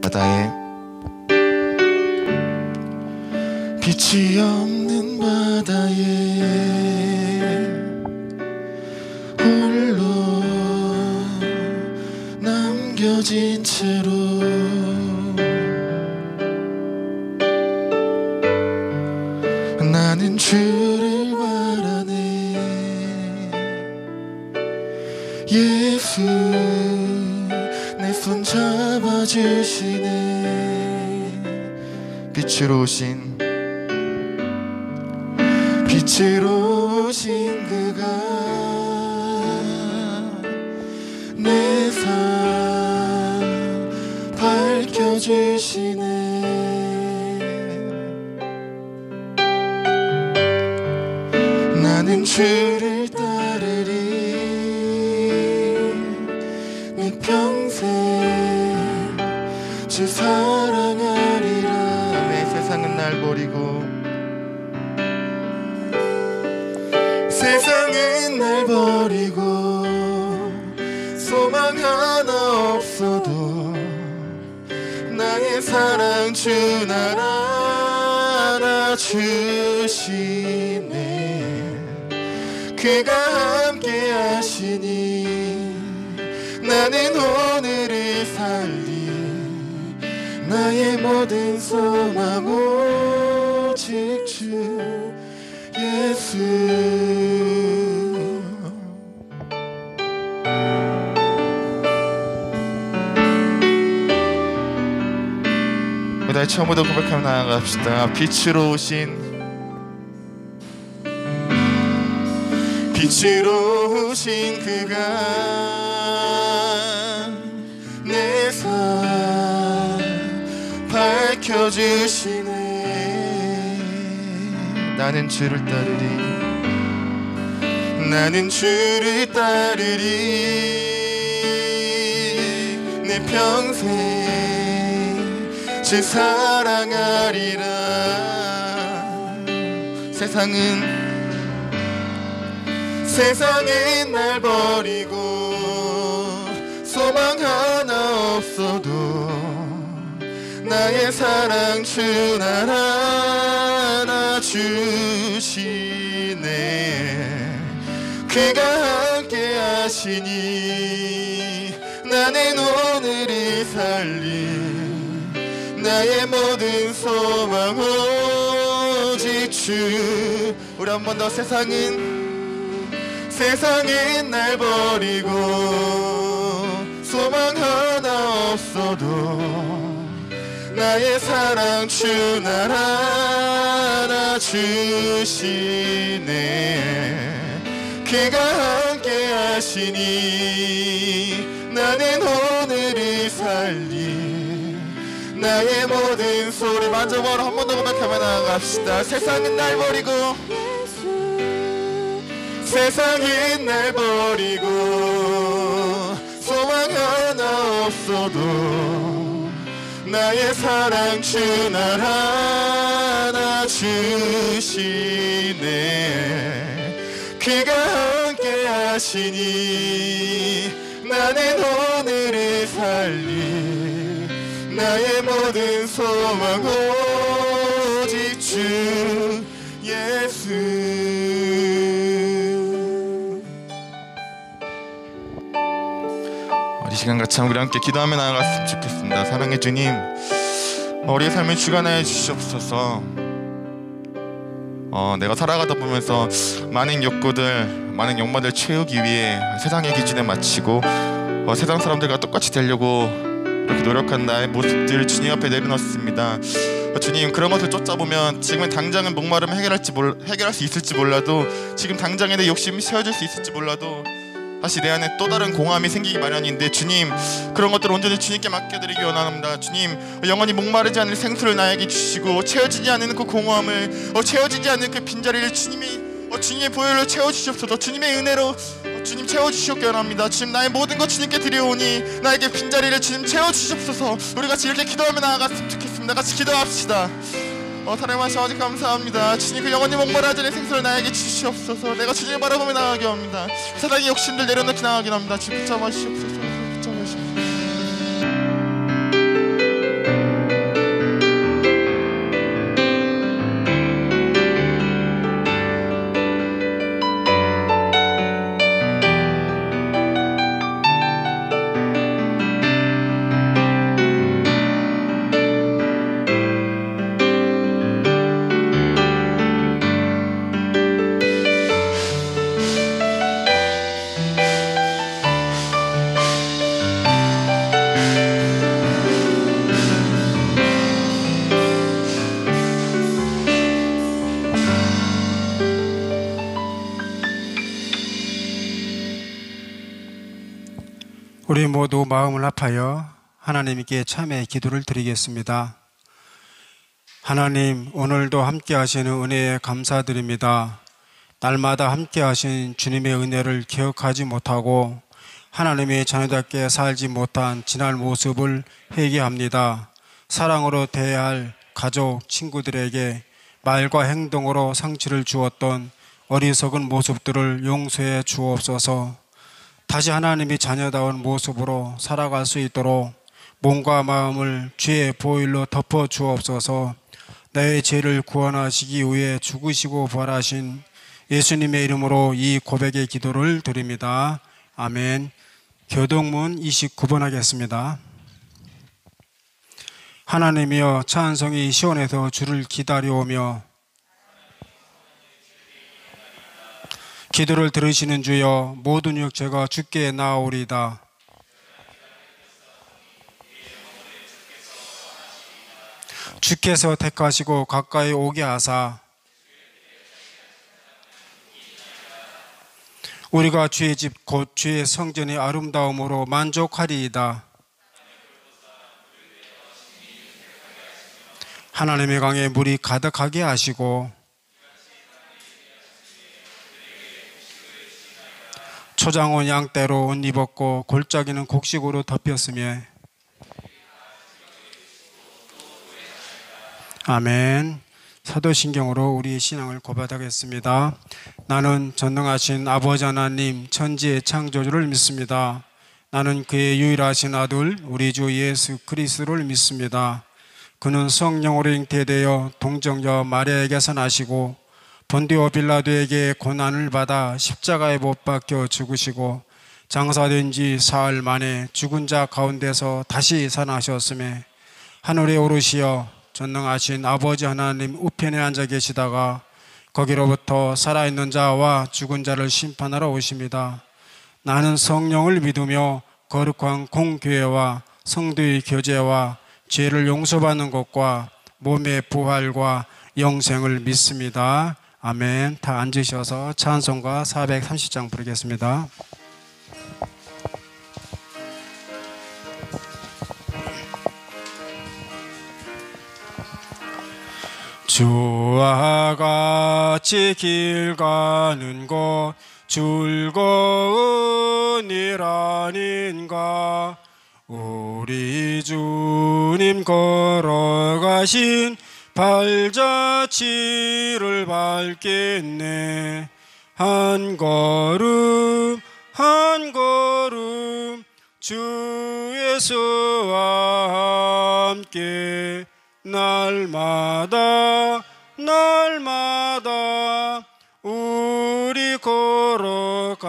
바다에 빛이 없는 바다에 홀로 남겨진 채로 나는 주를 바라네. 예수 내 손 잡아주시네. 빛으로 오신 그가 내 삶 밝혀주시네. 나는 주를 따르리 내 평생 주 사랑하리라. 내 세상은 날 버리고 소망 하나 없어도 나의 사랑 주 날 알아주시네. 그가 함께 하시니 나는 오늘을 살리. 나의 모든 소망 오직 주 예수. 우리 처음부터 고백하며 나아갑시다. 빛으로 오신 그가 내 삶 밝혀주시네. 나는 주를 따르리 내 평생 주 사랑하리라. 세상은 날 버리고 소망 하나 없어도 나의 사랑 주 날 알아주시네. 그가 함께 하시니 나는 오늘을 살리. 나의 모든 소망 오직 주. 우리 한 번 더. 세상은 날 버리고 소망 하나 없어도 나의 사랑 주 날 알아주시네. 그가 함께 하시니 나는 오늘을 살리. 나의 모든 소리 만져보러 한 번 더 고백하며 나아갑시다. 세상은 날 버리고 소망 하나 없어도 나의 사랑 주 날 알아주시네. 그가 함께 하시니 나는 오늘을 살리. 나의 모든 소망 오직 주 예수. 이 시간 같이 우리 함께 기도하며 나아갔으면 좋겠습니다. 사랑의 주님, 우리의 삶을 주관하여 주시옵소서. 내가 살아가다 보면서 많은 욕구들, 많은 욕망들 채우기 위해 세상의 기준에 맞추고 세상 사람들과 똑같이 되려고 이렇게 노력한 나의 모습들을 주님 앞에 내려놓습니다. 주님, 그런 것을 쫓아보면 지금 당장은 목마름을 해결할 수 있을지 몰라도, 지금 당장에 내 욕심이 채워질 수 있을지 몰라도 다시 내 안에 또 다른 공허함이 생기기 마련인데, 주님, 그런 것들을 온전히 주님께 맡겨드리기 원합니다. 주님, 영원히 목마르지 않을 생수를 나에게 주시고, 채워지지 않는 그 공허함을, 채워지지 않는 그 빈자리를 주님의 보혈로 채워주시옵소서. 주님의 은혜로 주님 채워주시옵기 원합니다. 주님, 나의 모든 것 주님께 드려오니 나에게 빈자리를 주님 채워주시옵소서. 우리 같이 이렇게 기도하며 나아갔으면 좋겠습니다. 같이 기도합시다. 하나님 하시 아버지 감사합니다. 주님, 그 영원히 목마르지 않을 생수를 나에게 주시옵소서. 내가 주님을 바라보며 나아가게 합니다. 세상의 욕심들 내려놓기 나아가게 합니다. 주님 붙잡아 주시옵소서. 붙잡아 주시옵소서. 우리 모두 마음을 합하여 하나님께 참회의 기도를 드리겠습니다. 하나님, 오늘도 함께 하시는 은혜에 감사드립니다. 날마다 함께 하신 주님의 은혜를 기억하지 못하고 하나님의 자녀답게 살지 못한 지난 모습을 회개합니다. 사랑으로 대해야 할 가족, 친구들에게 말과 행동으로 상처를 주었던 어리석은 모습들을 용서해 주옵소서. 다시 하나님이 자녀다운 모습으로 살아갈 수 있도록 몸과 마음을 주의 보혈로 덮어 주옵소서. 나의 죄를 구원하시기 위해 죽으시고 부활하신 예수님의 이름으로 이 고백의 기도를 드립니다. 아멘. 교동문 29번 하겠습니다. 하나님이여, 찬송이 시온에서 주를 기다려오며 기도를 들으시는 주여, 모든 육체가 주께 나아오리다. 주께서 택하시고 가까이 오게 하사 우리가 주의 집 곧 주의 성전의 아름다움으로 만족하리이다. 하나님의 강에 물이 가득하게 하시고 초장은 양떼로 옷 입었고 골짜기는 곡식으로 덮였으며. 아멘. 사도신경으로 우리의 신앙을 고백하겠습니다. 나는 전능하신 아버지 하나님 천지의 창조주를 믿습니다. 나는 그의 유일하신 아들 우리 주 예수 그리스도를 믿습니다. 그는 성령으로 잉태되어 동정녀 마리아에게서 나시고 본디오 빌라도에게 고난을 받아 십자가에 못 박혀 죽으시고 장사된 지 사흘 만에 죽은 자 가운데서 다시 살아나셨으며 하늘에 오르시어 전능하신 아버지 하나님 우편에 앉아 계시다가 거기로부터 살아있는 자와 죽은 자를 심판하러 오십니다. 나는 성령을 믿으며 거룩한 공교회와 성도의 교제와 죄를 용서받는 것과 몸의 부활과 영생을 믿습니다. 아멘. 다 앉으셔서 찬송가 430장 부르겠습니다. 주와 같이 길 가는 것 즐거운 일 아닌가. 우리 주님 걸어가신 발자취를 밟겠네. 한 걸음 한 걸음 주 예수와 함께 날마다 날마다 우리 걸어가리.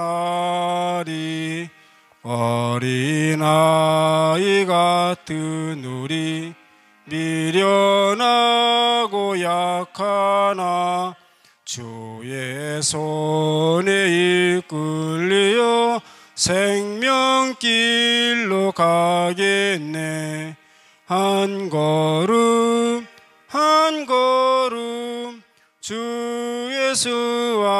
어린아이 같은 우리 미련하고 약하나 주의 손에 이끌려 생명길로 가겠네. 한 걸음 한 걸음 주 예수와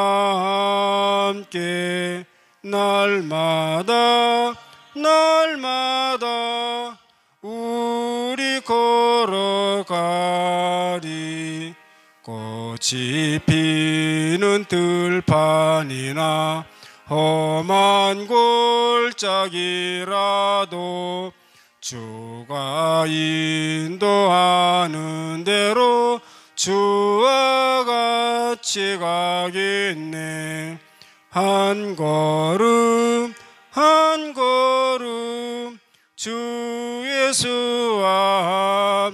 함께 날마다 날마다 우리 걸어가리. 꽃이 피는 들판이나 험한 골짜기라도 주가 인도하는 대로 주와 같이 가겠네. 한 걸음 한 걸음 주 예수와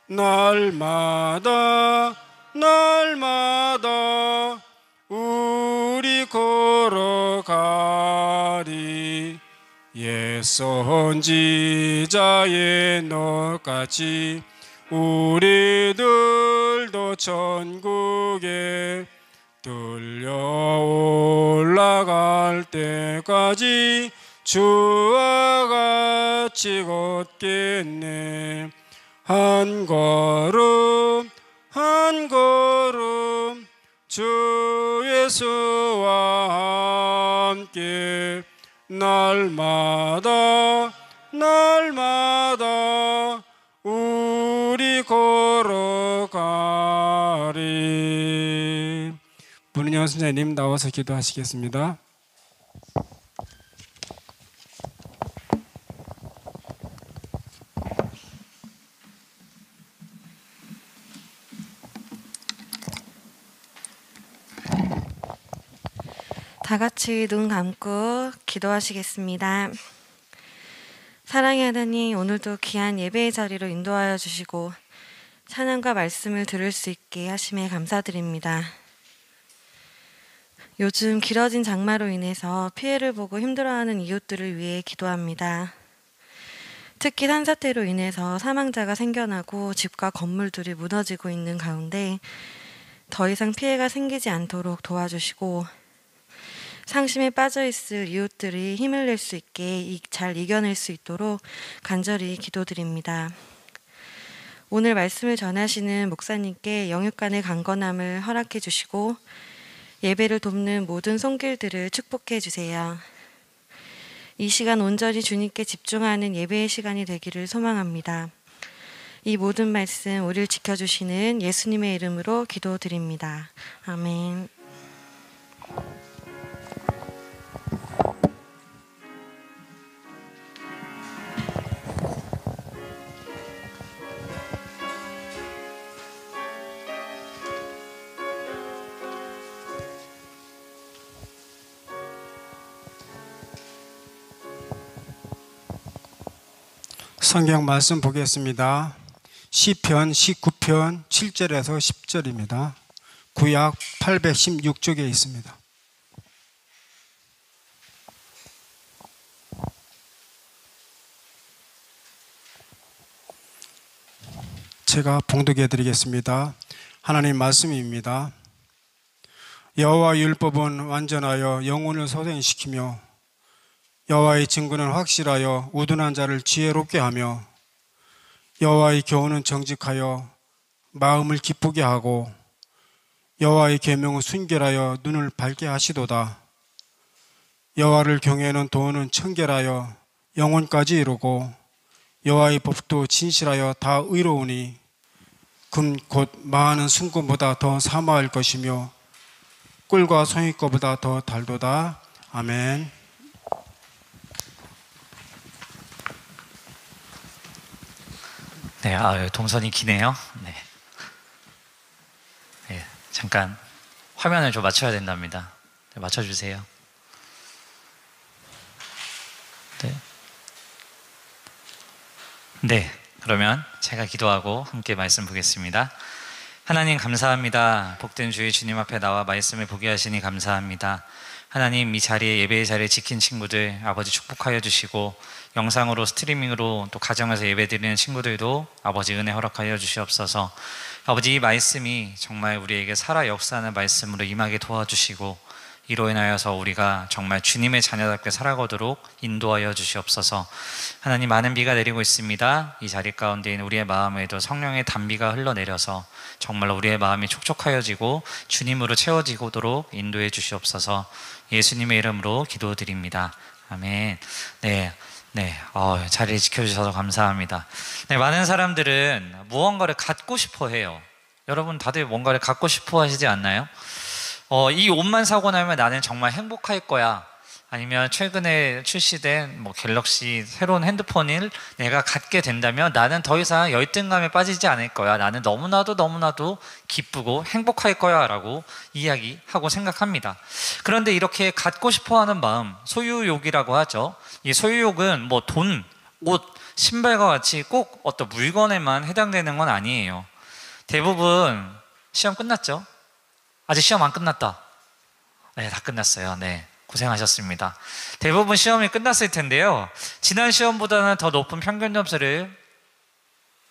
날마다 날마다 우리 걸어가리. 옛 선지자의 너같이 우리들도 천국에 들려 올라갈 때까지 주와 같이 걷겠네. 한 걸음 한 걸음 주 예수와 함께 날마다 날마다 우리 걸어가리. 문은영 선생님 나와서 기도하시겠습니다. 다 같이 눈 감고 기도하시겠습니다. 사랑의 하나님, 오늘도 귀한 예배의 자리로 인도하여 주시고 찬양과 말씀을 들을 수 있게 하심에 감사드립니다. 요즘 길어진 장마로 인해서 피해를 보고 힘들어하는 이웃들을 위해 기도합니다. 특히 산사태로 인해서 사망자가 생겨나고 집과 건물들이 무너지고 있는 가운데 더 이상 피해가 생기지 않도록 도와주시고 상심에 빠져있을 이웃들이 힘을 낼 수 있게 잘 이겨낼 수 있도록 간절히 기도드립니다. 오늘 말씀을 전하시는 목사님께 영육간의 강건함을 허락해 주시고 예배를 돕는 모든 손길들을 축복해 주세요. 이 시간 온전히 주님께 집중하는 예배의 시간이 되기를 소망합니다. 이 모든 말씀 우리를 지켜주시는 예수님의 이름으로 기도드립니다. 아멘. 성경 말씀 보겠습니다. 시편 19편 7절에서 10절입니다. 구약 816쪽에 있습니다. 제가 봉독해 드리겠습니다. 하나님 말씀입니다. 여호와 율법은 완전하여 영혼을 소생시키며 여호와의 증거는 확실하여 우둔한 자를 지혜롭게 하며 여호와의 교훈은 정직하여 마음을 기쁘게 하고 여호와의 계명은 순결하여 눈을 밝게 하시도다. 여호와를 경외하는 도는 청결하여 영혼까지 이루고 여호와의 법도 진실하여 다 의로우니 금 곧 많은 순금보다 더 사모할 것이며 꿀과 송이거보다 더 달도다. 아멘. 네, 동선이 기네요. 네. 네, 잠깐 화면을 좀 맞춰야 된답니다. 네, 맞춰주세요. 네. 네, 그러면 제가 기도하고 함께 말씀 보겠습니다. 하나님 감사합니다. 복된 주의 주님 앞에 나와 말씀을 보게 하시니 감사합니다. 하나님, 이 자리에 예배의 자리를 지킨 친구들 아버지 축복하여 주시고 영상으로 스트리밍으로 또 가정에서 예배드리는 친구들도 아버지 은혜 허락하여 주시옵소서. 아버지, 이 말씀이 정말 우리에게 살아 역사하는 말씀으로 임하게 도와주시고 이로 인하여서 우리가 정말 주님의 자녀답게 살아가도록 인도하여 주시옵소서. 하나님, 많은 비가 내리고 있습니다. 이 자리 가운데 있는 우리의 마음에도 성령의 단비가 흘러내려서 정말로 우리의 마음이 촉촉하여지고 주님으로 채워지도록 인도해 주시옵소서. 예수님의 이름으로 기도드립니다. 아멘. 네. 자리를 지켜주셔서 감사합니다. 네, 많은 사람들은 무언가를 갖고 싶어 해요. 여러분 다들 뭔가를 갖고 싶어 하시지 않나요? 이 옷만 사고 나면 나는 정말 행복할 거야. 아니면 최근에 출시된 갤럭시 새로운 핸드폰을 내가 갖게 된다면 나는 더 이상 열등감에 빠지지 않을 거야. 나는 너무나도 기쁘고 행복할 거야 라고 이야기하고 생각합니다. 그런데 이렇게 갖고 싶어하는 마음, 소유욕이라고 하죠. 이 소유욕은 돈, 옷, 신발과 같이 꼭 어떤 물건에만 해당되는 건 아니에요. 대부분 시험 끝났죠? 아직 시험 안 끝났다. 네, 다 끝났어요. 네, 고생하셨습니다. 대부분 시험이 끝났을 텐데요, 지난 시험보다는 더 높은 평균 점수를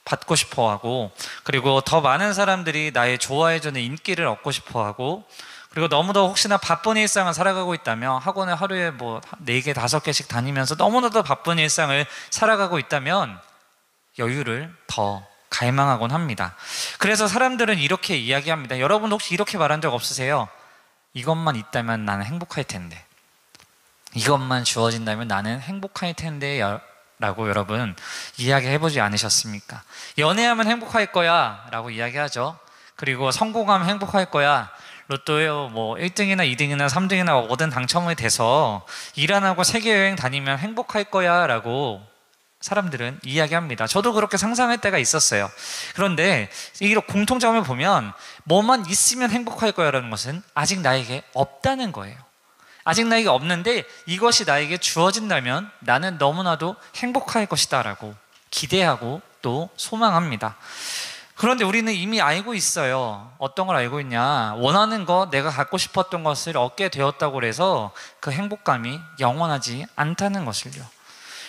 받고 싶어하고, 그리고 더 많은 사람들이 나의 좋아해주는 인기를 얻고 싶어하고, 그리고 너무도 혹시나 바쁜 일상을 살아가고 있다면, 학원을 하루에 4개, 5개씩 다니면서 너무나도 바쁜 일상을 살아가고 있다면 여유를 더 갈망하곤 합니다. 그래서 사람들은 이렇게 이야기합니다. 여러분 혹시 이렇게 말한 적 없으세요? 이것만 있다면 나는 행복할 텐데. 이것만 주어진다면 나는 행복할 텐데 라고 여러분 이야기해보지 않으셨습니까? 연애하면 행복할 거야 라고 이야기하죠. 그리고 성공하면 행복할 거야, 로또요 뭐 1등이나 2등이나 3등이나 뭐든 당첨이 돼서 일 안 하고 세계여행 다니면 행복할 거야 라고 사람들은 이야기합니다. 저도 그렇게 상상할 때가 있었어요. 그런데 이런 공통점을 보면 뭐만 있으면 행복할 거야 라는 것은 아직 나에게 없다는 거예요. 아직 나에게 없는데 이것이 나에게 주어진다면 나는 너무나도 행복할 것이다 라고 기대하고 또 소망합니다. 그런데 우리는 이미 알고 있어요. 어떤 걸 알고 있냐? 원하는 것, 내가 갖고 싶었던 것을 얻게 되었다고 해서 그 행복감이 영원하지 않다는 것을요.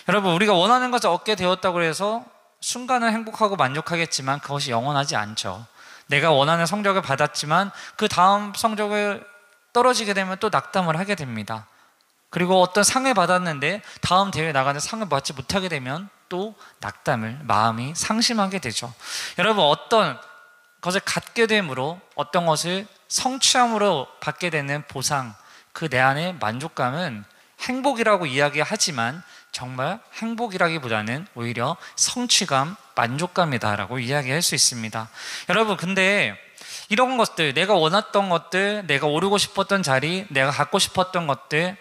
여러분, 우리가 원하는 것을 얻게 되었다고 해서 순간은 행복하고 만족하겠지만 그것이 영원하지 않죠. 내가 원하는 성적을 받았지만 그 다음 성적을 떨어지게 되면 또 낙담을 하게 됩니다. 그리고 어떤 상을 받았는데 다음 대회에 나가는 상을 받지 못하게 되면 또 낙담을, 마음이 상심하게 되죠. 여러분, 어떤 것을 갖게 됨으로, 어떤 것을 성취함으로 받게 되는 보상, 그 내 안의 만족감은 행복이라고 이야기하지만 정말 행복이라기보다는 오히려 성취감, 만족감이다라고 이야기할 수 있습니다. 여러분, 근데 이런 것들, 내가 원했던 것들, 내가 오르고 싶었던 자리, 내가 갖고 싶었던 것들,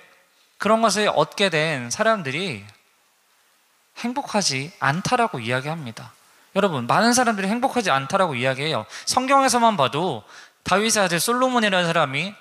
그런 것을 얻게 된 사람들이 행복하지 않다라고 이야기합니다. 여러분, 많은 사람들이 행복하지 않다라고 이야기해요. 성경에서만 봐도 다윗의 아들 솔로몬이라는 사람이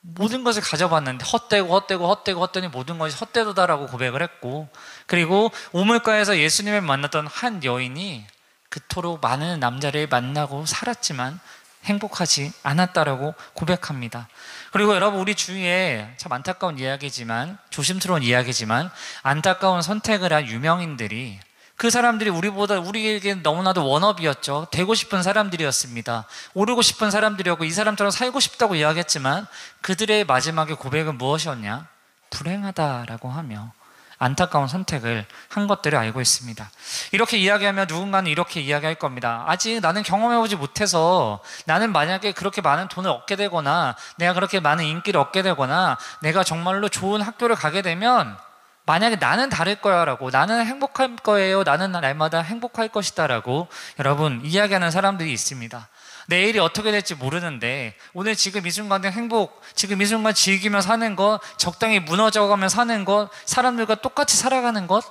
모든 것을 가져봤는데 헛되니 모든 것이 헛되도다라고 고백을 했고, 그리고 우물가에서 예수님을 만났던 한 여인이 그토록 많은 남자를 만나고 살았지만 행복하지 않았다라고 고백합니다. 그리고 여러분, 우리 주위에 참 안타까운 이야기지만, 조심스러운 이야기지만 안타까운 선택을 한 유명인들이, 그 사람들이 우리에게 너무나도 워너비였죠. 되고 싶은 사람들이었습니다. 오르고 싶은 사람들이었고 이 사람처럼 살고 싶다고 이야기했지만 그들의 마지막의 고백은 무엇이었냐? 불행하다라고 하며 안타까운 선택을 한 것들을 알고 있습니다. 이렇게 이야기하면 누군가는 이렇게 이야기할 겁니다. 아직 나는 경험해보지 못해서, 나는 만약에 그렇게 많은 돈을 얻게 되거나 내가 그렇게 많은 인기를 얻게 되거나 내가 정말로 좋은 학교를 가게 되면 만약에 나는 다를 거야 라고, 나는 행복할 거예요, 나는 날마다 행복할 것이다 라고 여러분 이야기하는 사람들이 있습니다. 내일이 어떻게 될지 모르는데 오늘 지금 이 순간의 행복, 지금 이 순간 즐기며 사는 것, 적당히 무너져가며 사는 것, 사람들과 똑같이 살아가는 것,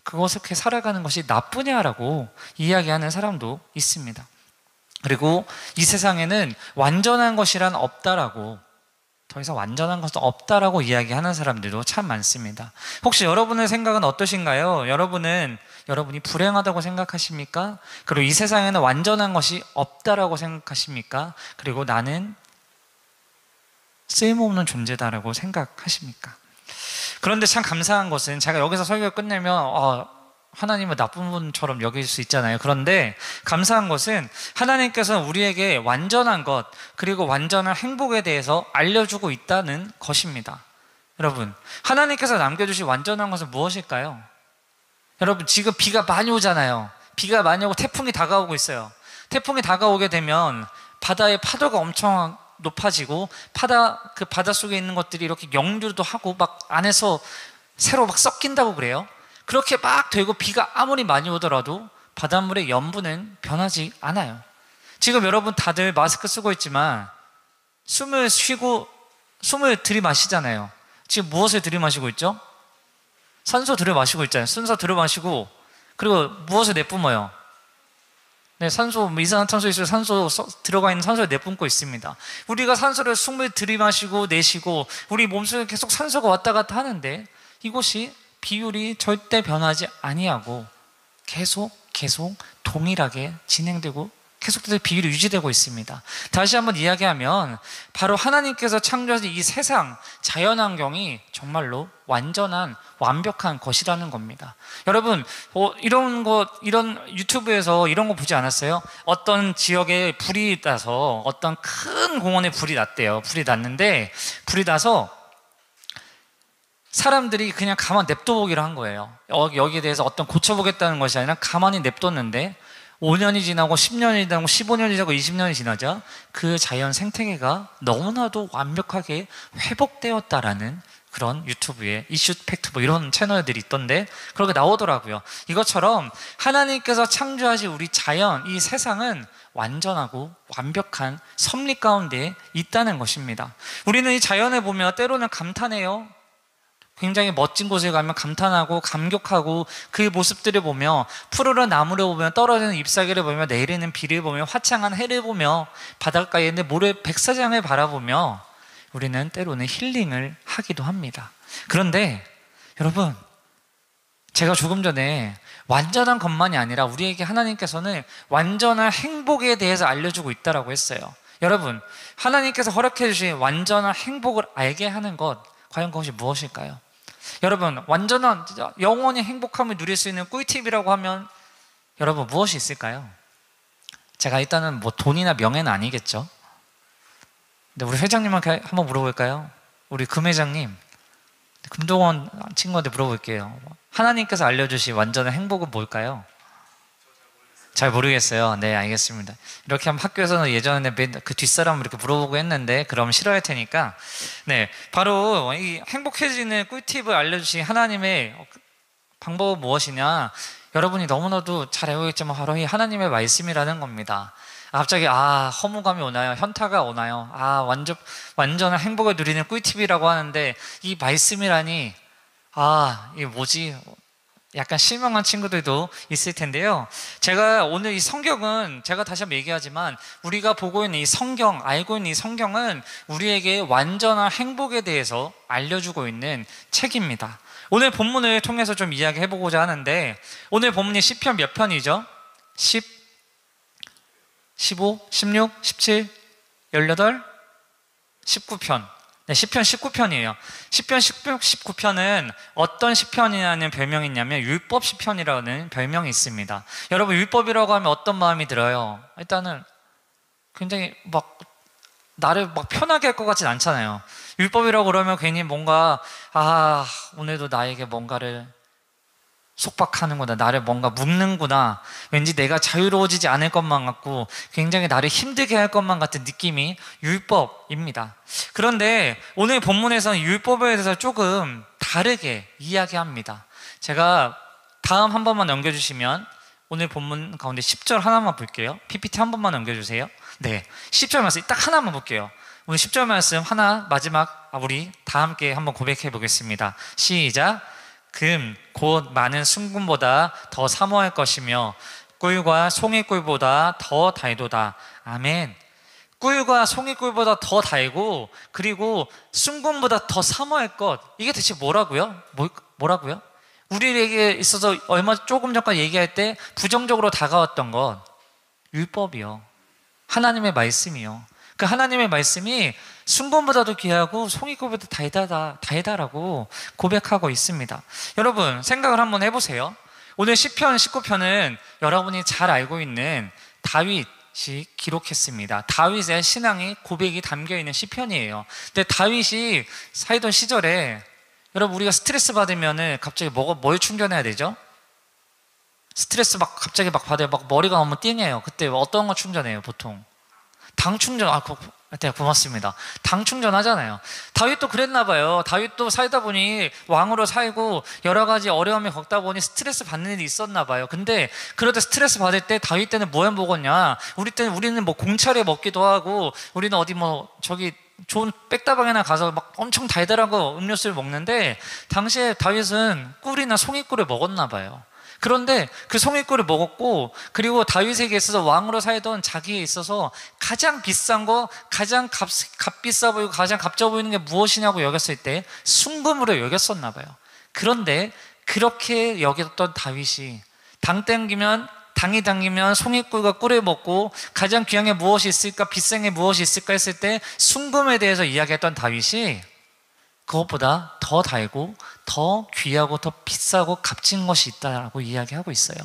그것을 살아가는 것이 나쁘냐라고 이야기하는 사람도 있습니다. 그리고 이 세상에는 완전한 것이란 없다라고, 더 이상 완전한 것은 없다라고 이야기하는 사람들도 참 많습니다. 혹시 여러분의 생각은 어떠신가요? 여러분이 불행하다고 생각하십니까? 그리고 이 세상에는 완전한 것이 없다라고 생각하십니까? 그리고 나는 쓸모없는 존재다라고 생각하십니까? 그런데 참 감사한 것은, 제가 여기서 설교를 끝내면 하나님은 나쁜 분처럼 여길 수 있잖아요. 그런데 감사한 것은 하나님께서는 우리에게 완전한 것, 그리고 완전한 행복에 대해서 알려주고 있다는 것입니다. 여러분, 하나님께서 남겨주신 완전한 것은 무엇일까요? 여러분, 지금 비가 많이 오잖아요. 비가 많이 오고 태풍이 다가오고 있어요. 태풍이 다가오게 되면 바다의 파도가 엄청 높아지고 그 바다 속에 있는 것들이 이렇게 역류도 하고 막 안에서 새로 막 섞인다고 그래요. 그렇게 막 되고 비가 아무리 많이 오더라도 바닷물의 염분은 변하지 않아요. 지금 여러분 다들 마스크 쓰고 있지만 숨을 들이마시잖아요. 지금 무엇을 들이마시고 있죠? 산소 들이마시고 있잖아요. 산소 들이마시고, 그리고 무엇을 내뿜어요? 네, 산소, 이산화탄소 있어요. 들어가 있는 산소를 내뿜고 있습니다. 우리가 숨을 들이마시고 내쉬고 우리 몸속에 계속 산소가 왔다 갔다 하는데 이것이 비율이 절대 변하지 아니하고 계속 동일하게 진행되고 계속해서 비율이 유지되고 있습니다. 다시 한번 이야기하면 바로 하나님께서 창조하신 이 세상, 자연환경이 정말로 완벽한 것이라는 겁니다. 여러분, 이런 유튜브에서 이런 거 보지 않았어요? 어떤 지역에 불이 나서 어떤 큰 공원에 불이 났대요. 불이 났는데 불이 나서 사람들이 그냥 가만 냅둬보기로 한 거예요. 여기에 대해서 어떤 고쳐보겠다는 것이 아니라 가만히 냅뒀는데 5년이 지나고 10년이 지나고 15년이 지나고 20년이 지나자 그 자연 생태계가 너무나도 완벽하게 회복되었다라는 그런 유튜브에 이슈 팩트 뭐 이런 채널들이 있던데 그렇게 나오더라고요. 이것처럼 하나님께서 창조하신 우리 자연, 이 세상은 완전하고 완벽한 섭리 가운데 있다는 것입니다. 우리는 이 자연을 보며 때로는 감탄해요. 굉장히 멋진 곳에 가면 감탄하고 감격하고 그 모습들을 보며 푸르른 나무를 보며 떨어지는 잎사귀를 보며 내리는 비를 보며 화창한 해를 보며 바닷가에 있는 모래 백사장을 바라보며 우리는 때로는 힐링을 하기도 합니다. 그런데 여러분, 제가 조금 전에 완전한 것만이 아니라 우리에게 하나님께서는 완전한 행복에 대해서 알려주고 있다고 했어요. 여러분, 하나님께서 허락해 주신 완전한 행복을 알게 하는 것, 과연 그것이 무엇일까요? 여러분, 완전한 영원히 행복함을 누릴 수 있는 꿀팁이라고 하면 여러분 무엇이 있을까요? 제가 일단은 뭐 돈이나 명예는 아니겠죠. 근데 우리 회장님한테 한번 물어볼까요? 우리 금 회장님, 금동원 친구한테 물어볼게요. 하나님께서 알려주신 완전한 행복은 뭘까요? 잘 모르겠어요. 네, 알겠습니다. 이렇게 하면 학교에서는 예전에 그 뒷사람을 이렇게 물어보고 했는데 그럼 싫어할 테니까, 네, 바로 이 행복해지는 꿀팁을 알려주신 하나님의 방법은 무엇이냐? 여러분이 너무나도 잘 알고 있지만 바로 이 하나님의 말씀이라는 겁니다. 갑자기 허무감이 오나요? 현타가 오나요? 완전한 행복을 누리는 꿀팁이라고 하는데 이 말씀이라니 이게 뭐지? 약간 실망한 친구들도 있을 텐데요. 제가 오늘 이 성경은 제가 다시 한번 얘기하지만 우리가 보고 있는 이 성경, 알고 있는 이 성경은 우리에게 완전한 행복에 대해서 알려주고 있는 책입니다. 오늘 본문을 통해서 좀 이야기해보고자 하는데 오늘 본문이 시편 몇 편이죠? 10, 15, 16, 17, 18, 19편. 네, 시편 19편이에요. 시편 19편은 어떤 시편이라는 별명이 있냐면 율법 시편이라는 별명이 있습니다. 여러분, 율법이라고 하면 어떤 마음이 들어요? 일단은 굉장히 나를 편하게 할 것 같진 않잖아요. 율법이라고 그러면 괜히 뭔가 오늘도 나에게 뭔가를 속박하는구나, 나를 뭔가 묶는구나, 왠지 내가 자유로워지지 않을 것만 같고 굉장히 나를 힘들게 할 것만 같은 느낌이 율법입니다. 그런데 오늘 본문에서는 율법에 대해서 조금 다르게 이야기합니다. 제가 다음 한 번만 넘겨주시면 오늘 본문 가운데 10절 하나만 볼게요. PPT 한 번만 넘겨주세요. 네, 10절 말씀 딱 하나만 볼게요. 오늘 10절 말씀 하나 마지막 우리 다 함께 한번 고백해 보겠습니다. 시작. 금 곧 많은 순금보다 더 사모할 것이며 꿀과 송이꿀보다 더 달도다. 아멘. 꿀과 송이꿀보다 더 달고 그리고 순금보다 더 사모할 것, 이게 대체 뭐라고요? 뭐라고요? 우리에게 있어서 얼마 조금 전까지 얘기할 때 부정적으로 다가왔던 것, 율법이요, 하나님의 말씀이요. 그 하나님의 말씀이 순금보다도 귀하고 송이꿀보다 달다라고 고백하고 있습니다. 여러분, 생각을 한번 해보세요. 오늘 시편 19편은 여러분이 잘 알고 있는 다윗이 기록했습니다. 다윗의 신앙의 고백이 담겨있는 시편이에요. 근데 다윗이 살던 시절에 여러분, 우리가 스트레스 받으면 갑자기 뭘 충전해야 되죠? 스트레스 갑자기 받아요. 머리가 너무 띵해요. 그때 어떤 거 충전해요 보통? 당 충전. 네, 고맙습니다. 당 충전하잖아요. 다윗도 그랬나 봐요. 다윗도 살다 보니 왕으로 살고 여러 가지 어려움이 겪다 보니 스트레스 받는 일이 있었나 봐요. 근데 그럴 때 스트레스 받을 때 다윗 때는 뭐 해 먹었냐? 우리는 공차려 먹기도 하고 우리는 어디 저기 좋은 백다방이나 가서 엄청 달달한 거 음료수를 먹는데 당시에 다윗은 꿀이나 송이꿀을 먹었나 봐요. 그런데 그 송이꿀을 먹었고, 그리고 다윗에게 있어서 왕으로 살던 자기에 있어서 가장 비싼 거, 가장 값비싸 보이고 가장 값져 보이는 게 무엇이냐고 여겼을 때 순금으로 여겼었나 봐요. 그런데 그렇게 여겼던 다윗이 당이 당기면 송이꿀과 꿀을 먹고 가장 귀한 게 무엇이 있을까, 비싼 게 무엇이 있을까 했을 때 순금에 대해서 이야기했던 다윗이 그것보다 더 달고 더 귀하고 더 비싸고 값진 것이 있다라고 이야기하고 있어요.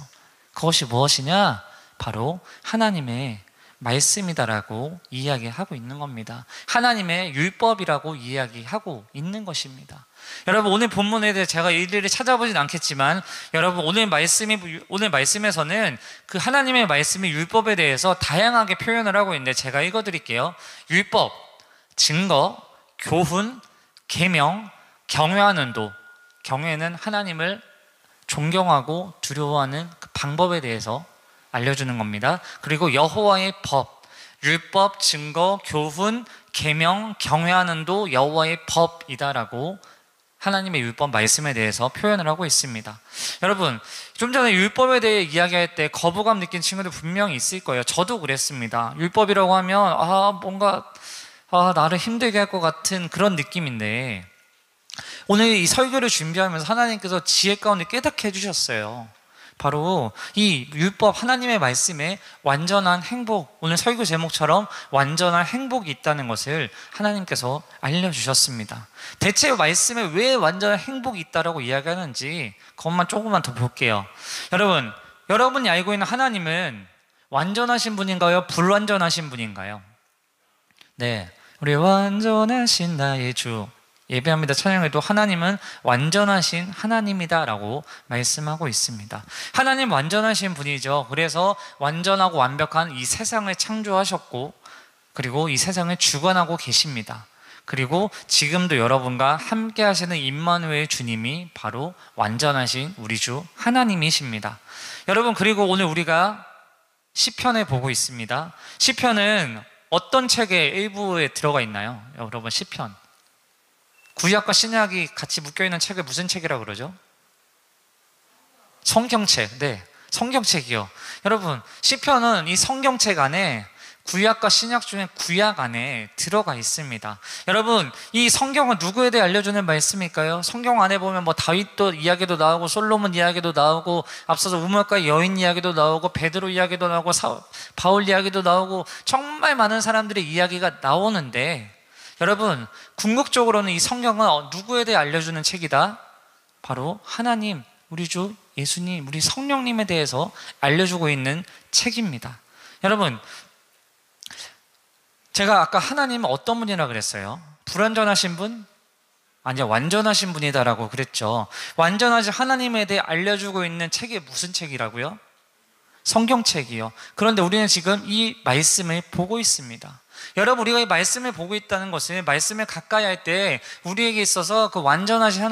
그것이 무엇이냐? 바로 하나님의 말씀이다라고 이야기하고 있는 겁니다. 하나님의 율법이라고 이야기하고 있는 것입니다. 여러분, 오늘 본문에 대해 제가 일일이 찾아보진 않겠지만 여러분, 오늘 말씀에서는 그 하나님의 말씀이 율법에 대해서 다양하게 표현을 하고 있는데 제가 읽어드릴게요. 율법, 증거, 교훈, 계명, 경외하는 도, 경외는 하나님을 존경하고 두려워하는 그 방법에 대해서 알려주는 겁니다. 그리고 여호와의 법, 율법, 증거, 교훈, 계명, 경외하는도 여호와의 법이다라고 하나님의 율법 말씀에 대해서 표현을 하고 있습니다. 여러분, 좀 전에 율법에 대해 이야기할 때 거부감 느낀 친구들 분명히 있을 거예요. 저도 그랬습니다. 율법이라고 하면 뭔가 나를 힘들게 할 것 같은 그런 느낌인데, 오늘 이 설교를 준비하면서 하나님께서 지혜 가운데 깨닫게 해주셨어요. 바로 이 율법, 하나님의 말씀에 완전한 행복, 오늘 설교 제목처럼 완전한 행복이 있다는 것을 하나님께서 알려주셨습니다. 대체 말씀에 왜 완전한 행복이 있다라고 이야기하는지 그것만 조금만 더 볼게요. 여러분이 알고 있는 하나님은 완전하신 분인가요? 불완전하신 분인가요? 네, 우리 완전하신 나의 주 예배합니다. 찬양에도 하나님은 완전하신 하나님이다라고 말씀하고 있습니다. 하나님 완전하신 분이죠. 그래서 완전하고 완벽한 이 세상을 창조하셨고, 그리고 이 세상을 주관하고 계십니다. 그리고 지금도 여러분과 함께 하시는 임마누엘 주님이 바로 완전하신 우리 주 하나님이십니다. 여러분, 그리고 오늘 우리가 시편을 보고 있습니다. 시편은 어떤 책의 일부에 들어가 있나요? 여러분, 시편, 구약과 신약이 같이 묶여있는 책을 무슨 책이라고 그러죠? 성경책. 네, 성경책이요. 여러분, 시편은 이 성경책 안에 구약과 신약 중에 구약 안에 들어가 있습니다. 여러분, 이 성경은 누구에 대해 알려주는 말씀일까요? 성경 안에 보면 다윗도 이야기도 나오고, 솔로몬 이야기도 나오고, 앞서서 우물가 여인 이야기도 나오고, 베드로 이야기도 나오고, 바울 이야기도 나오고, 정말 많은 사람들의 이야기가 나오는데, 여러분, 궁극적으로는 이 성경은 누구에 대해 알려주는 책이다? 바로 하나님, 우리 주 예수님, 우리 성령님에 대해서 알려주고 있는 책입니다. 여러분, 제가 아까 하나님은 어떤 분이라 그랬어요? 불완전하신 분? 아니요, 완전하신 분이다라고 그랬죠. 완전하신 하나님에 대해 알려주고 있는 책이 무슨 책이라고요? 성경책이요. 그런데 우리는 지금 이 말씀을 보고 있습니다. 여러분, 우리가 이 말씀을 보고 있다는 것은 말씀을 가까이 할 때 우리에게 있어서 그 완전하신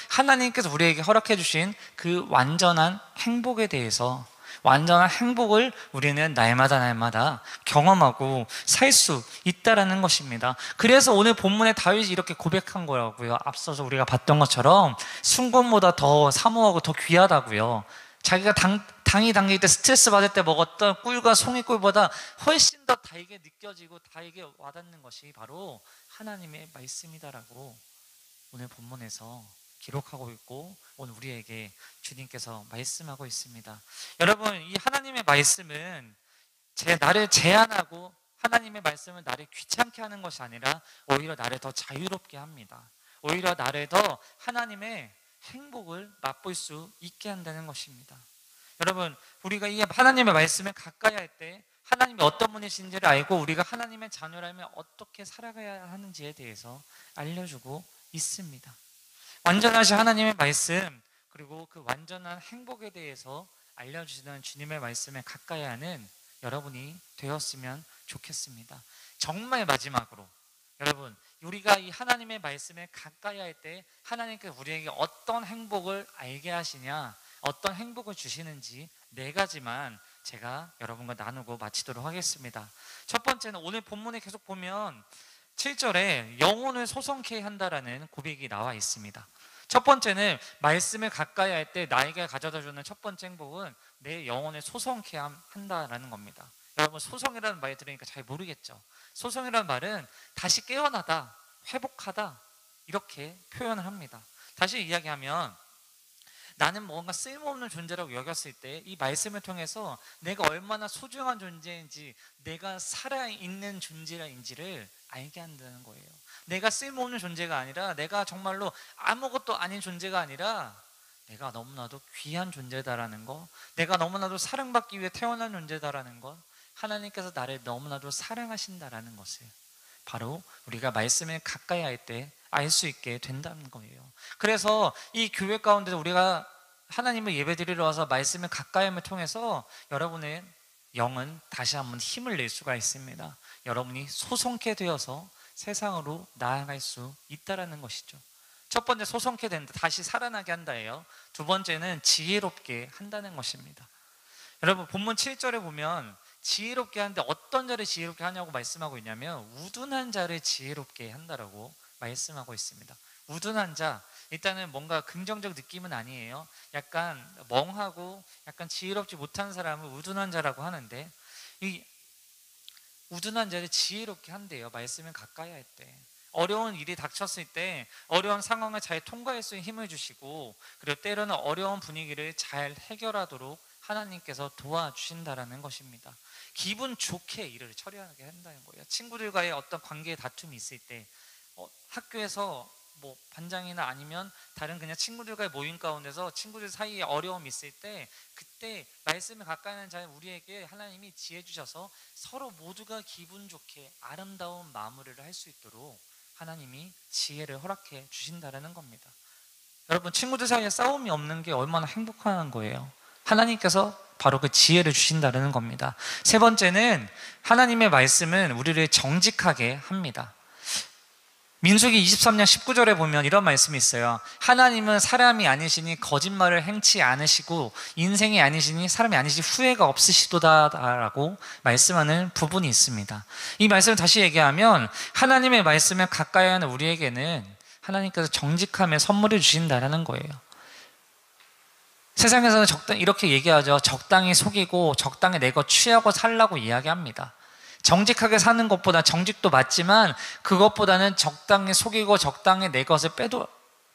하나님께서 우리에게 허락해 주신 그 완전한 행복에 대해서, 완전한 행복을 우리는 날마다 경험하고 살 수 있다라는 것입니다. 그래서 오늘 본문에 다윗이 이렇게 고백한 거라고요. 앞서서 우리가 봤던 것처럼 순금보다 더 사모하고 더 귀하다고요. 자기가 당이 당길 때, 스트레스 받을 때 먹었던 꿀과 송이꿀보다 훨씬 더 달게 느껴지고 달게 와닿는 것이 바로 하나님의 말씀이다라고 오늘 본문에서 기록하고 있고, 오늘 우리에게 주님께서 말씀하고 있습니다. 여러분, 이 하나님의 말씀은 나를 제한하고, 하나님의 말씀은 나를 귀찮게 하는 것이 아니라 오히려 나를 더 자유롭게 합니다. 오히려 나를 더 하나님의 행복을 맛볼 수 있게 한다는 것입니다. 여러분, 우리가 이 하나님의 말씀을 가까이 할 때 하나님이 어떤 분이신지를 알고, 우리가 하나님의 자녀라면 어떻게 살아가야 하는지에 대해서 알려주고 있습니다. 완전하신 하나님의 말씀, 그리고 그 완전한 행복에 대해서 알려주시는 주님의 말씀에 가까이 하는 여러분이 되었으면 좋겠습니다. 정말 마지막으로, 여러분, 우리가 이 하나님의 말씀에 가까이 할 때 하나님께서 우리에게 어떤 행복을 알게 하시냐, 어떤 행복을 주시는지 4가지만 제가 여러분과 나누고 마치도록 하겠습니다. 첫 번째는 오늘 본문에 계속 보면 7절에 영혼을 소성케 한다라는 고백이 나와 있습니다. 첫 번째는 말씀을 가까이 할 때 나에게 가져다주는 첫 번째 행복은 내 영혼을 소성케 한다라는 겁니다. 여러분, 소성이라는 말 들으니까 잘 모르겠죠? 소성이라는 말은 다시 깨어나다, 회복하다, 이렇게 표현을 합니다. 다시 이야기하면, 나는 뭔가 쓸모없는 존재라고 여겼을 때 이 말씀을 통해서 내가 얼마나 소중한 존재인지, 내가 살아있는 존재인지를 알게 한다는 거예요. 내가 쓸모없는 존재가 아니라, 내가 정말로 아무것도 아닌 존재가 아니라 내가 너무나도 귀한 존재다라는 거, 내가 너무나도 사랑받기 위해 태어난 존재다라는 것, 하나님께서 나를 너무나도 사랑하신다라는 것을 바로 우리가 말씀을 가까이 할 때 알 수 있게 된다는 거예요. 그래서 이 교회 가운데 우리가 하나님을 예배드리러 와서 말씀을 가까이 함을 통해서 여러분의 영은 다시 한번 힘을 낼 수가 있습니다. 여러분이 소성케 되어서 세상으로 나아갈 수 있다라는 것이죠. 첫 번째 소성케 된다, 다시 살아나게 한다예요. 두 번째는 지혜롭게 한다는 것입니다. 여러분 본문 7절에 보면 지혜롭게 하는데 어떤 자를 지혜롭게 하냐고 말씀하고 있냐면 우둔한 자를 지혜롭게 한다라고 말씀하고 있습니다. 우둔한 자, 일단은 뭔가 긍정적 느낌은 아니에요. 약간 멍하고 약간 지혜롭지 못한 사람을 우둔한 자라고 하는데, 이 우둔한 자를 지혜롭게 한대요. 말씀을 가까이 할 때, 어려운 일이 닥쳤을 때 어려운 상황을 잘 통과할 수 있는 힘을 주시고, 그리고 때로는 어려운 분위기를 잘 해결하도록 하나님께서 도와주신다라는 것입니다. 기분 좋게 일을 처리하게 한다는 거예요. 친구들과의 어떤 관계에 다툼이 있을 때, 학교에서 뭐 반장이나 아니면 다른 그냥 친구들과의 모임 가운데서 친구들 사이에 어려움이 있을 때, 그때 말씀을 가까이 하는 자 우리에게 하나님이 지혜 주셔서 서로 모두가 기분 좋게 아름다운 마무리를 할 수 있도록 하나님이 지혜를 허락해 주신다는 겁니다. 여러분, 친구들 사이에 싸움이 없는 게 얼마나 행복한 거예요. 하나님께서 바로 그 지혜를 주신다는 겁니다. 세 번째는 하나님의 말씀은 우리를 정직하게 합니다. 민수기 23년 19절에 보면 이런 말씀이 있어요. 하나님은 사람이 아니시니 거짓말을 행치 않으시고 인생이 아니시니 사람이 아니시 후회가 없으시도다라고 말씀하는 부분이 있습니다. 이 말씀을 다시 얘기하면 하나님의 말씀을 가까이 하는 우리에게는 하나님께서 정직함에 선물해 주신다는 거예요. 세상에서는 이렇게 얘기하죠. 적당히 속이고 적당히 내 것 취하고 살라고 이야기합니다. 정직하게 사는 것보다, 정직도 맞지만 그것보다는 적당히 속이고 적당히 내 것을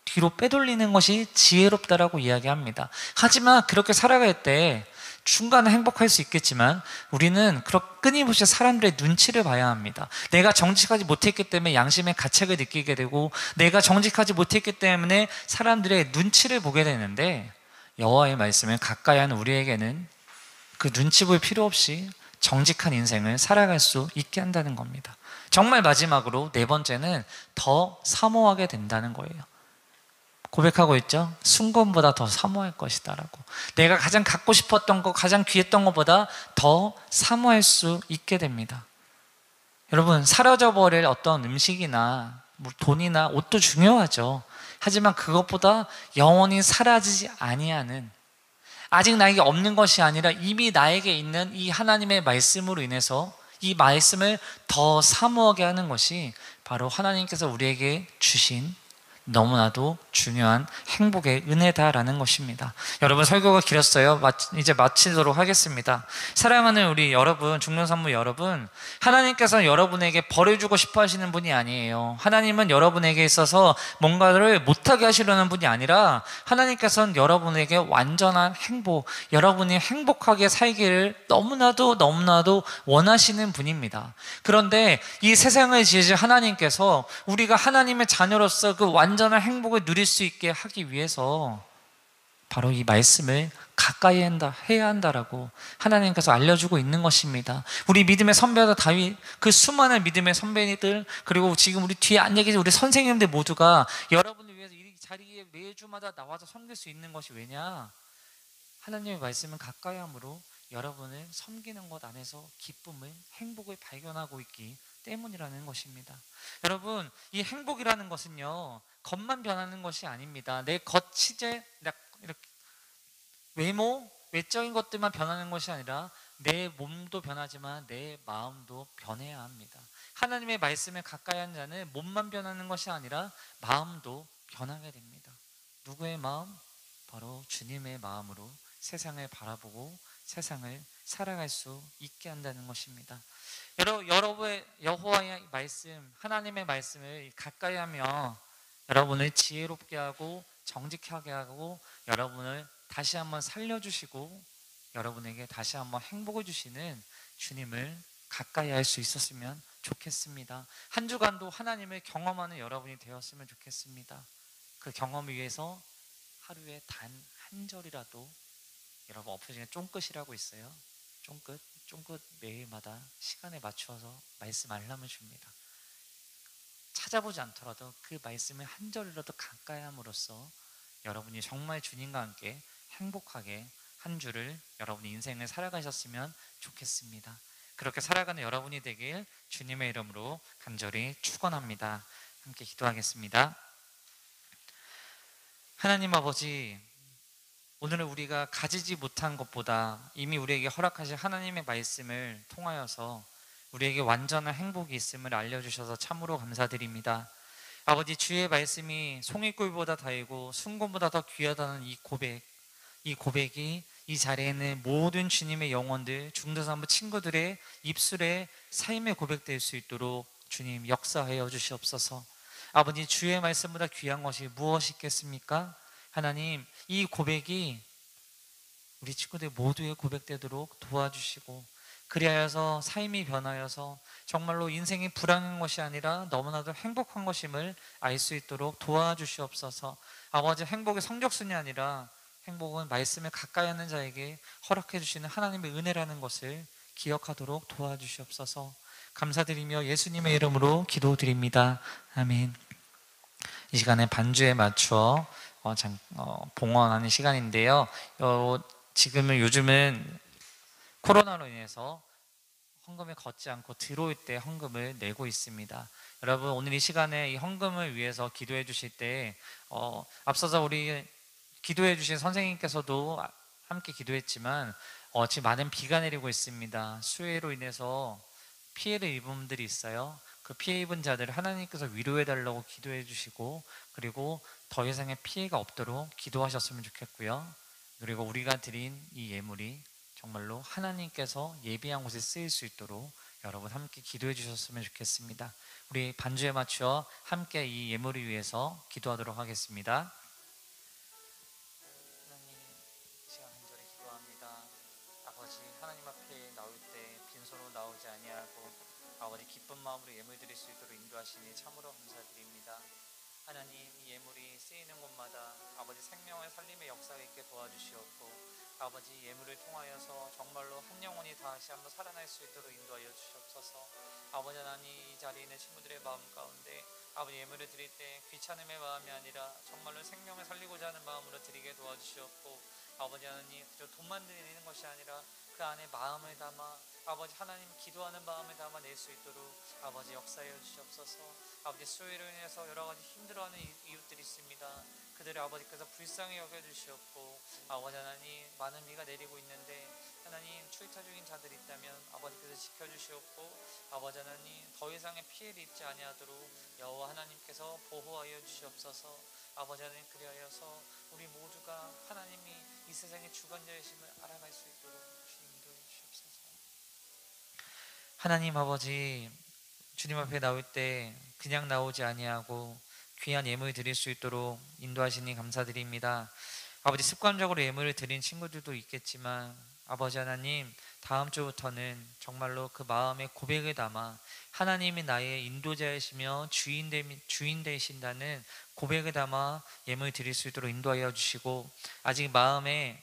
뒤로 빼돌리는 것이 지혜롭다라고 이야기합니다. 하지만 그렇게 살아갈 때 중간에 행복할 수 있겠지만 우리는 끊임없이 사람들의 눈치를 봐야 합니다. 내가 정직하지 못했기 때문에 양심의 가책을 느끼게 되고, 내가 정직하지 못했기 때문에 사람들의 눈치를 보게 되는데, 여호와의 말씀을 가까이 하는 우리에게는 그 눈치 볼 필요 없이 정직한 인생을 살아갈 수 있게 한다는 겁니다. 정말 마지막으로 네 번째는 더 사모하게 된다는 거예요. 고백하고 있죠. 순금보다 더 사모할 것이다 라고. 내가 가장 갖고 싶었던 것, 가장 귀했던 것보다 더 사모할 수 있게 됩니다. 여러분, 사라져버릴 어떤 음식이나 돈이나 옷도 중요하죠. 하지만 그것보다 영원히 사라지지 아니하는, 아직 나에게 없는 것이 아니라 이미 나에게 있는 이 하나님의 말씀으로 인해서 이 말씀을 더 사모하게 하는 것이 바로 하나님께서 우리에게 주신 너무나도 중요한 행복의 은혜다라는 것입니다. 여러분, 설교가 길었어요. 이제 마치도록 하겠습니다. 사랑하는 우리 여러분, 중년산모 여러분, 하나님께서는 여러분에게 벌을 주고 싶어 하시는 분이 아니에요. 하나님은 여러분에게 있어서 뭔가를 못하게 하시려는 분이 아니라 하나님께서는 여러분에게 완전한 행복, 여러분이 행복하게 살기를 너무나도 원하시는 분입니다. 그런데 이 세상을 지으신 하나님께서 우리가 하나님의 자녀로서 그 완전한 행복을 누릴 수 있게 하기 위해서 바로 이 말씀을 가까이 해야 한다라고 하나님께서 알려주고 있는 것입니다. 우리 믿음의 선배다 다윗, 그 수많은 믿음의 선배님들, 그리고 지금 우리 뒤에 앉아 계신 우리 선생님들 모두가 여러분을 위해서 이 자리에 매주마다 나와서 섬길 수 있는 것이 왜냐? 하나님의 말씀은 가까이 함으로 여러분을 섬기는 것 안에서 기쁨을, 행복을 발견하고 있기 때문이라는 것입니다. 여러분, 이 행복이라는 것은요, 겉만 변하는 것이 아닙니다. 내 겉치제, 이렇게 외모, 외적인 것들만 변하는 것이 아니라 내 몸도 변하지만 내 마음도 변해야 합니다. 하나님의 말씀에 가까이 한 자는 몸만 변하는 것이 아니라 마음도 변하게 됩니다. 누구의 마음? 바로 주님의 마음으로 세상을 바라보고 세상을 살아갈 수 있게 한다는 것입니다. 여러분의 여호와의 말씀, 하나님의 말씀을 가까이 하며 여러분을 지혜롭게 하고 정직하게 하고 여러분을 다시 한번 살려주시고 여러분에게 다시 한번 행복을 주시는 주님을 가까이 할 수 있었으면 좋겠습니다. 한 주간도 하나님을 경험하는 여러분이 되었으면 좋겠습니다. 그 경험을 위해서 하루에 단 한 절이라도, 여러분 엎어 중에 쫑긋이라고 있어요. 쫑긋 매일마다 시간에 맞추어서 말씀 알람을 줍니다. 찾아보지 않더라도 그 말씀을 한 절이라도 가까이 함으로써 여러분이 정말 주님과 함께 행복하게 한 주를, 여러분의 인생을 살아가셨으면 좋겠습니다. 그렇게 살아가는 여러분이 되길 주님의 이름으로 간절히 축원합니다. 함께 기도하겠습니다. 하나님 아버지, 오늘은 우리가 가지지 못한 것보다 이미 우리에게 허락하신 하나님의 말씀을 통하여서 우리에게 완전한 행복이 있음을 알려주셔서 참으로 감사드립니다. 아버지, 주의 말씀이 송이꿀보다 달고 순금보다 더 귀하다는 이 고백이 이 자리에 있는 모든 주님의 영혼들, 중도산부 친구들의 입술에 삶의 고백될 수 있도록 주님 역사하여 주시옵소서. 아버지, 주의 말씀보다 귀한 것이 무엇이 있겠습니까? 하나님, 이 고백이 우리 친구들 모두의 고백되도록 도와주시고, 그리하여서 삶이 변하여서 정말로 인생이 불행한 것이 아니라 너무나도 행복한 것임을 알 수 있도록 도와주시옵소서. 아버지, 행복의 성적순이 아니라 행복은 말씀에 가까이 하는 자에게 허락해 주시는 하나님의 은혜라는 것을 기억하도록 도와주시옵소서. 감사드리며 예수님의 이름으로 기도드립니다. 아멘. 이 시간에 반주에 맞추어 봉헌하는 시간인데요. 요즘은 코로나로 인해서 헌금을 걷지 않고 들어올 때 헌금을 내고 있습니다. 여러분, 오늘 이 시간에 이 헌금을 위해서 기도해 주실 때 앞서서 우리 기도해 주신 선생님께서도 함께 기도했지만 지금 많은 비가 내리고 있습니다. 수해로 인해서 피해를 입은 분들이 있어요. 그 피해 입은 자들을 하나님께서 위로해 달라고 기도해 주시고, 그리고 더 이상의 피해가 없도록 기도하셨으면 좋겠고요. 그리고 우리가 드린 이 예물이 정말로 하나님께서 예비한 곳에 쓰일 수 있도록 여러분 함께 기도해 주셨으면 좋겠습니다. 우리 반주에 맞추어 함께 이 예물을 위해서 기도하도록 하겠습니다. 하나님, 이 시간 간절히 기도합니다. 아버지, 하나님 앞에 나올 때 빈손으로 나오지 아니하고 아버지 기쁜 마음으로 예물 드릴 수 있도록 인도하시니 참으로 감사드립니다. 하나님, 이 예물이 쓰이는 곳마다 아버지 생명의 살림의 역사가 있게 도와주시옵고, 아버지 예물을 통하여서 정말로 한 영혼이 다시 한번 살아날 수 있도록 인도하여 주시옵소서. 아버지 하나님, 이 자리에 있는 친구들의 마음 가운데 아버지 예물을 드릴 때 귀찮음의 마음이 아니라 정말로 생명을 살리고자 하는 마음으로 드리게 도와주시옵고, 아버지 하나님, 그저 돈만 드리는 것이 아니라 그 안에 마음을 담아 아버지 하나님 기도하는 마음을 담아 낼 수 있도록 아버지 역사해 주시옵소서. 아버지, 수요일로 인해서 여러 가지 힘들어하는 이웃들이 있습니다. 그들을 아버지께서 불쌍히 여겨주시옵고, 아버지 하나님, 많은 비가 내리고 있는데 하나님 출타 중인 자들이 있다면 아버지께서 지켜주시옵고, 아버지 하나님 더 이상의 피해를 입지 아니하도록 여호와 하나님께서 보호하여 주시옵소서. 아버지 하나님, 그리하여서 우리 모두가 하나님이 이 세상의 주관자이심을 알아갈 수 있도록 주님 인도해 주시옵소서. 하나님 아버지, 주님 앞에 나올 때 그냥 나오지 아니하고 귀한 예물 드릴 수 있도록 인도하시니 감사드립니다. 아버지, 습관적으로 예물을 드린 친구들도 있겠지만 아버지 하나님, 다음 주부터는 정말로 그 마음의 고백을 담아 하나님이 나의 인도자이시며 주인 되신다는 고백을 담아 예물 드릴 수 있도록 인도하여 주시고, 아직 마음에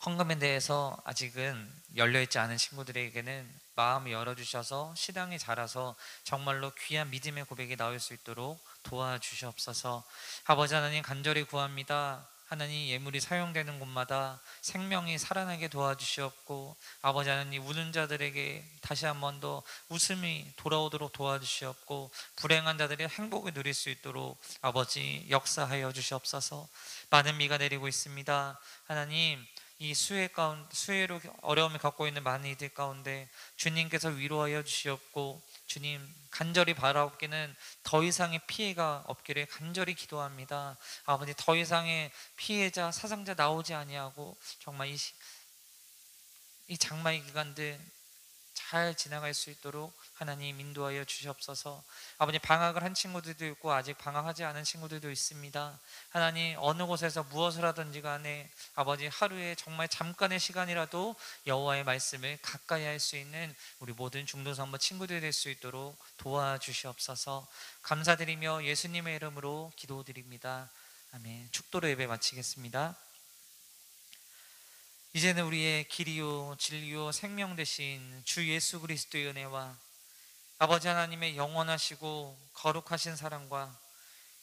헌금에 대해서 아직은 열려있지 않은 친구들에게는 마음을 열어주셔서 신앙이 자라서 정말로 귀한 믿음의 고백이 나올 수 있도록 도와주시옵소서. 아버지 하나님, 간절히 구합니다. 하나님, 예물이 사용되는 곳마다 생명이 살아나게 도와주시옵고, 아버지 하나님, 우는 자들에게 다시 한 번 더 웃음이 돌아오도록 도와주시옵고, 불행한 자들이 행복을 누릴 수 있도록 아버지 역사하여 주시옵소서. 많은 비가 내리고 있습니다. 하나님, 이 수해로 어려움을 갖고 있는 많은 이들 가운데 주님께서 위로하여 주시옵고, 주님 간절히 바라옵기는 더 이상의 피해가 없기를 간절히 기도합니다. 아버지, 더 이상의 피해자, 사상자 나오지 아니하고 정말 이 장마의 기간들 잘 지나갈 수 있도록 하나님 인도하여 주시옵소서. 아버지, 방학을 한 친구들도 있고 아직 방학하지 않은 친구들도 있습니다. 하나님, 어느 곳에서 무엇을 하든지 간에 아버지, 하루에 정말 잠깐의 시간이라도 여호와의 말씀을 가까이 할 수 있는 우리 모든 중도성모 친구들이 될 수 있도록 도와주시옵소서. 감사드리며 예수님의 이름으로 기도드립니다. 아멘. 축도로 예배 마치겠습니다. 이제는 우리의 길이요 진리요 생명 되신 주 예수 그리스도의 은혜와 아버지 하나님의 영원하시고 거룩하신 사랑과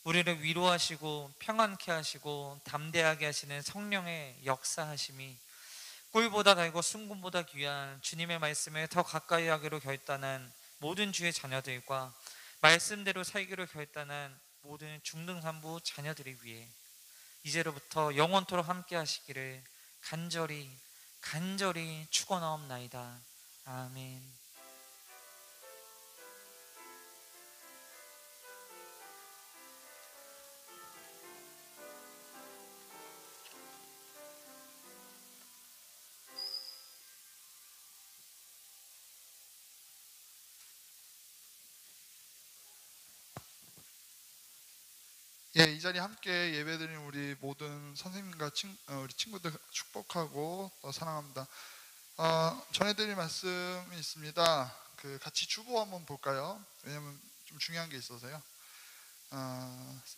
우리를 위로하시고 평안케 하시고 담대하게 하시는 성령의 역사하심이 꿀보다 달고 순금보다 귀한 주님의 말씀을 더 가까이 하기로 결단한 모든 주의 자녀들과 말씀대로 살기로 결단한 모든 중등산부 자녀들을 위해 이제로부터 영원토록 함께 하시기를 간절히 축원하옵나이다. 아멘. 예, 이 자리에 함께 예배드린 우리 모든 선생님과 우리 친구들 축복하고 사랑합니다. 전해드릴 말씀이 있습니다. 같이 주보 한번 볼까요? 왜냐면 좀 중요한 게 있어서요.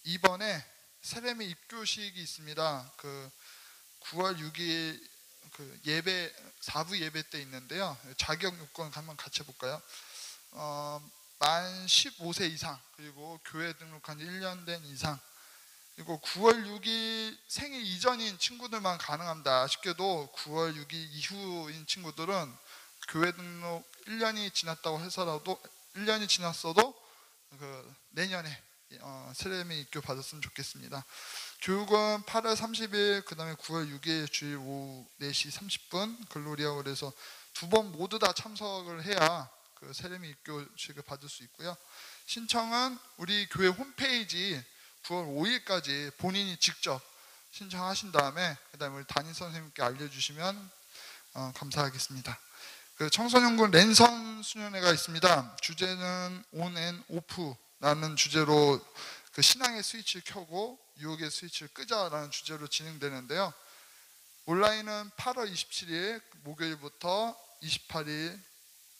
이번에 세례미 입교식이 있습니다. 9월 6일 예배 4부 예배 때 있는데요. 자격 요건 한번 같이 해볼까요? 만 15세 이상, 그리고 교회 등록한 지 1년 된 이상, 그리고 9월 6일 생일 이전인 친구들만 가능합니다. 아쉽게도 9월 6일 이후인 친구들은 교회 등록 1년이 지났다고 해서라도 1년이 지났어도 내년에 세례미 입교 받았으면 좋겠습니다. 교육은 8월 30일, 그 다음에 9월 6일 주일 오후 4시 30분 글로리아 그래서 두 번 모두 다 참석을 해야 세례미 입교식을 받을 수 있고요. 신청은 우리 교회 홈페이지 9월 5일까지 본인이 직접 신청하신 다음에 그 다음에 우리 담임 선생님께 알려주시면 감사하겠습니다. 청소년군 랜선 수련회가 있습니다. 주제는 On and Off라는 주제로 신앙의 스위치를 켜고 유혹의 스위치를 끄자라는 주제로 진행되는데요. 온라인은 8월 27일 목요일부터 28일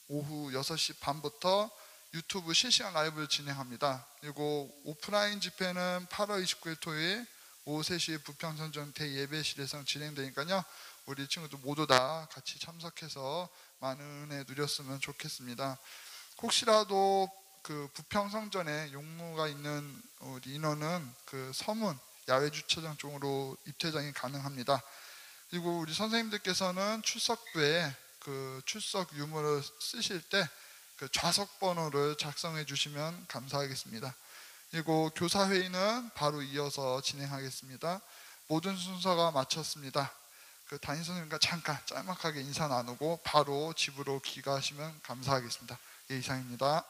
오후 6시 반부터 유튜브 실시간 라이브를 진행합니다. 그리고 오프라인 집회는 8월 29일 토요일 오후 3시 부평선전 대예배실에서 진행되니까요. 우리 친구들 모두 다 같이 참석해서 많은 은혜 누렸으면 좋겠습니다. 혹시라도 부평성전에 용무가 있는 우리 인원은 서문 야외 주차장 쪽으로 입퇴장이 가능합니다. 그리고 우리 선생님들께서는 출석부에 출석 유무를 쓰실 때 좌석 번호를 작성해 주시면 감사하겠습니다. 그리고 교사회의는 바로 이어서 진행하겠습니다. 모든 순서가 마쳤습니다. 담임 선생님과 잠깐 짤막하게 인사 나누고 바로 집으로 귀가하시면 감사하겠습니다. 예, 이상입니다.